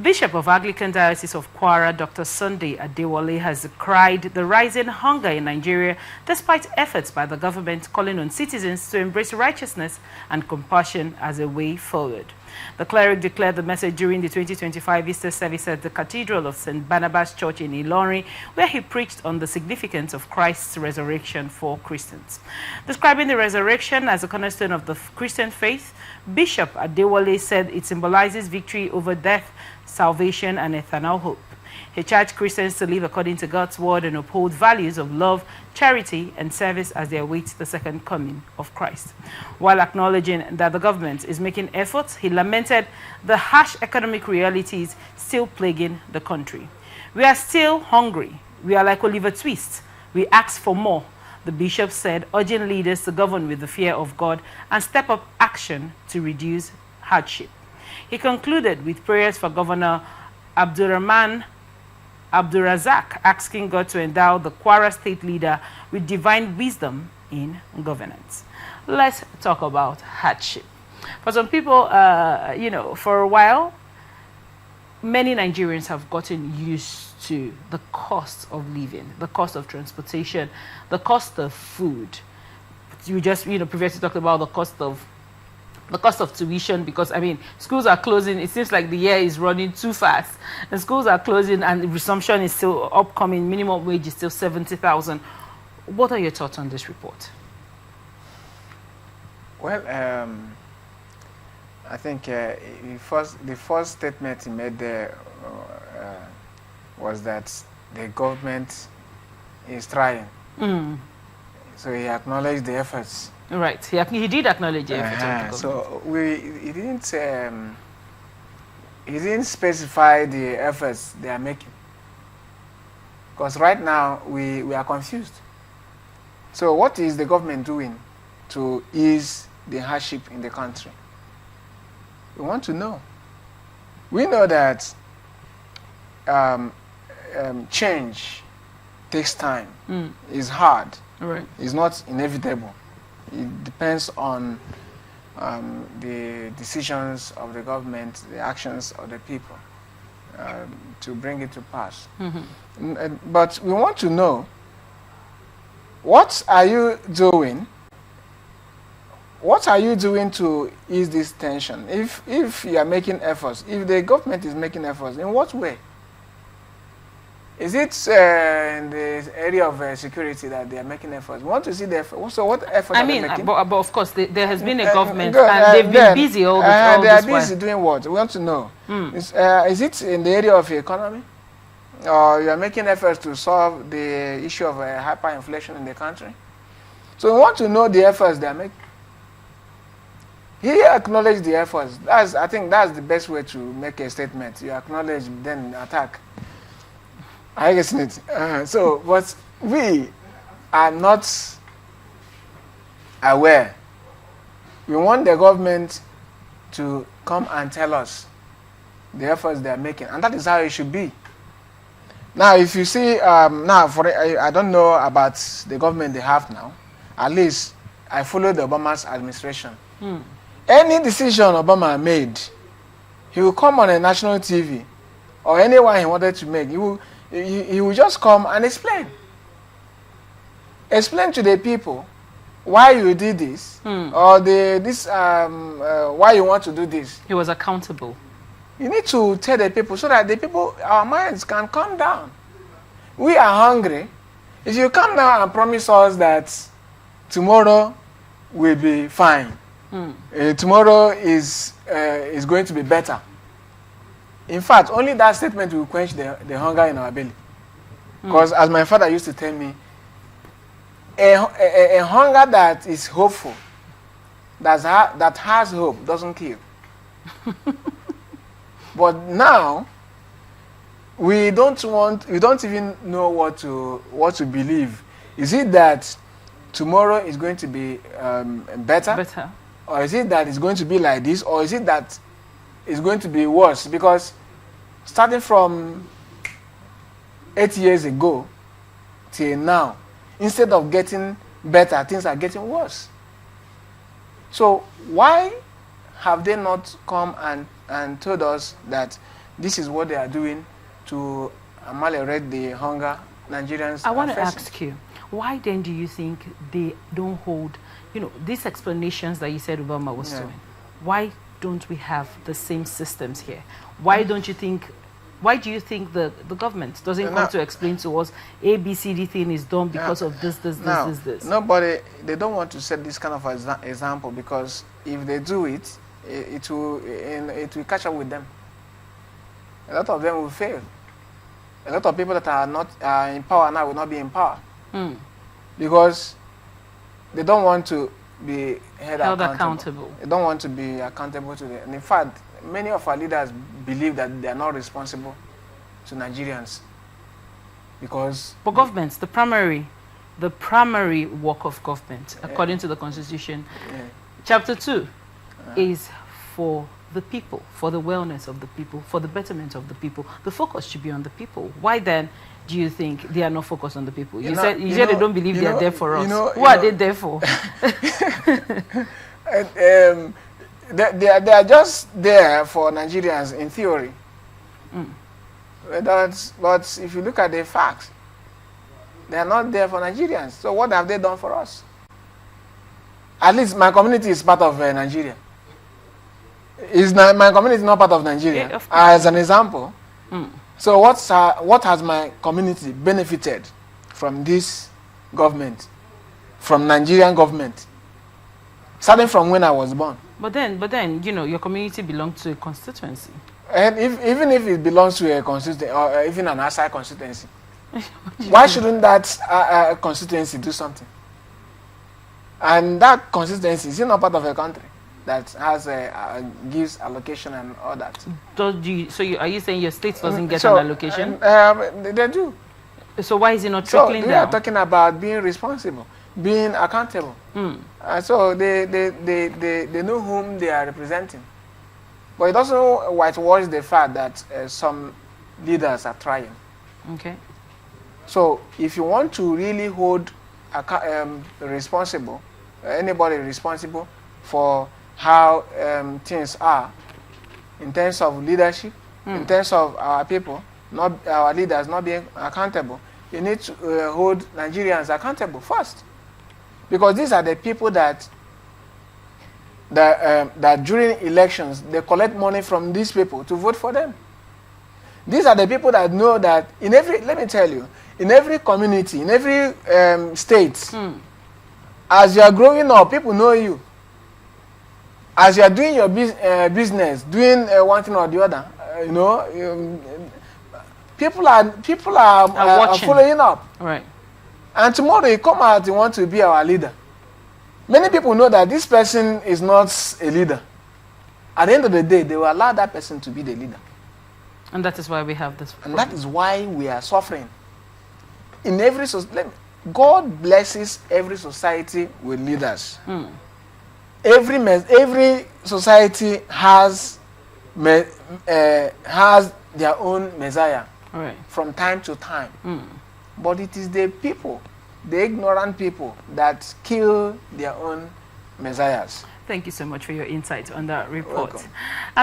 Bishop of Anglican Diocese of Kwara, Dr. Sunday Adewole, has decried the rising hunger in Nigeria despite efforts by the government calling on citizens to embrace righteousness and compassion as a way forward. The cleric declared the message during the 2025 Easter service at the Cathedral of St. Barnabas Church in Ilorin, where he preached on the significance of Christ's resurrection for Christians. Describing the resurrection as a cornerstone of the Christian faith, Bishop Adewole said it symbolizes victory over death, salvation, and eternal hope. He charged Christians to live according to God's word and uphold values of love, charity, and service as they await the second coming of Christ. While acknowledging that the government is making efforts, he lamented the harsh economic realities still plaguing the country. "We are still hungry. We are like Oliver Twist. We ask for more," the bishop said, urging leaders to govern with the fear of God and step up action to reduce hardship. He concluded with prayers for Governor Abdurazak, asking God to endow the Kwara state leader with divine wisdom in governance. Let's talk about hardship. For some people, for a while, many Nigerians have gotten used to the cost of living, the cost of transportation, the cost of food. You just, previously talked about the cost of tuition, because schools are closing. It seems like the year is running too fast, and schools are closing, and resumption is still upcoming. Minimum wage is still 70,000. What are your thoughts on this report? Well, I think the first statement he made there was that the government is trying. So he acknowledged the efforts. Right, he did acknowledge the efforts. So he didn't specify the efforts they are making, because right now we are confused. So what is the government doing to ease the hardship in the country? We want to know. We know that change takes time. It's hard. Right. It's not inevitable. It depends on the decisions of the government, the actions of the people to bring it to pass. But we want to know, what are you doing? What are you doing to ease this tension? If you are making efforts, if the government is making efforts, in what way? Is it in the area of security that they are making efforts? We want to see the effort. So what effort are they making? But of course, there has been a government, and they've been busy all this while. They are busy doing what? We want to know. Is it in the area of economy? Or you are making efforts to solve the issue of hyperinflation in the country? So we want to know the efforts they are making. He acknowledged the efforts. I think that's the best way to make a statement. You acknowledge, then attack. I guess it. But we are not aware. We want the government to come and tell us the efforts they are making, and that is how it should be. Now, if you see, I don't know about the government they have now. At least I followed Obama's administration. Any decision Obama made, he will come on a national TV, or anyone he wanted to make. He will just come and explain. Explain to the people why you did this, or why you want to do this. He was accountable. You need to tell the people so that the people, our minds can calm down. We are hungry. If you come now and promise us that tomorrow will be fine, tomorrow is going to be better. In fact, only that statement will quench the hunger in our belly. Because as my father used to tell me, a hunger that is hopeful, that has hope, doesn't kill. But now, we don't even know what to believe. Is it that tomorrow is going to be better? Or is it that it's going to be like this? Or is it that it's going to be worse? Because starting from 8 years ago till now, instead of getting better, things are getting worse. So why have they not come and told us that this is what they are doing to ameliorate the hunger Nigerians I want to facing. ask you, why then do you think they don't hold, you know, these explanations that you said Obama was doing? Why don't we have the same systems here? Why don't you think, why do you think the government doesn't come to explain to us ABCD thing is done because of this. Nobody, they don't want to set this kind of example, because if they do it, it will catch up with them. A lot of them will fail. A lot of people that are not in power now will not be in power. Because they don't want to be held accountable. They don't want to be accountable to them. And in fact, many of our leaders believe that they are not responsible to Nigerians. Because... But governments, the primary work of government, according to the Constitution, Chapter 2, is for the people, for the wellness of the people, for the betterment of the people. The focus should be on the people. Why then do you think they are not focused on the people? You said they don't believe they are there for us. Who are they there for? They are just there for Nigerians in theory. But if you look at the facts, they are not there for Nigerians. So what have they done for us? At least my community is part of Nigeria. My community is not part of Nigeria? Yeah, of as an example. So what has my community benefited from this government, from Nigerian government, starting from when I was born? But then, you know, your community belongs to a constituency. And even if it belongs to a constituency, or even an outside constituency, why shouldn't that constituency do something? And that constituency is not part of a country that has gives allocation and all that. Are you saying your state doesn't get an allocation? They do. So why is it not trickling down? We are talking about being responsible, being accountable. So they know whom they are representing. But it also whitewashes the fact that some leaders are trying. Okay. So if you want to really hold responsible, anybody responsible for how things are in terms of leadership, in terms of our people, not our leaders not being accountable, you need to hold Nigerians accountable first, because these are the people that during elections they collect money from these people to vote for them. These are the people that know that in every, let me tell you, in every community, in every state, as you are growing up, people know you. As you are doing your business, doing one thing or the other, you know, people are following up. Right. And tomorrow you come out, you want to be our leader. Many people know that this person is not a leader. At the end of the day, they will allow that person to be the leader. And that is why we have this problem. And that is why we are suffering. In every society, God blesses every society with leaders. Every society has their own Messiah from time to time. But it is the people, the ignorant people, that kill their own messiahs. Thank you so much for your insight on that report. Welcome.